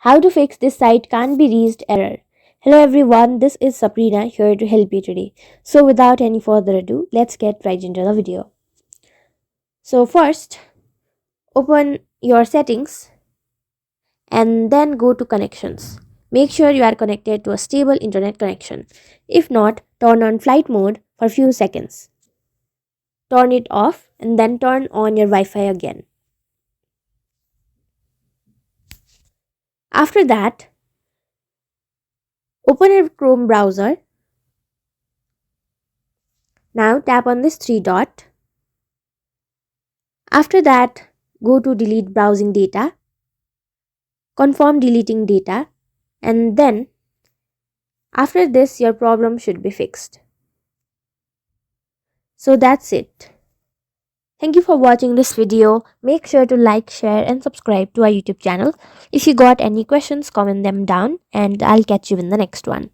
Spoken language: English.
How to fix this site can't be reached error. Hello everyone, this is Sabrina here to help you today. So without any further ado, let's get right into the video. So first, open your settings and then go to connections. Make sure you are connected to a stable internet connection. If not, turn on flight mode for a few seconds. Turn it off and then turn on your Wi-Fi again. After that, open a Chrome browser. Now tap on this three dot. After that, go to delete browsing data. Confirm deleting data, and then after this your problem should be fixed. So that's it. Thank you for watching this video. Make sure to like, share and subscribe to our YouTube channel. If you got any questions, comment them down and I'll catch you in the next one.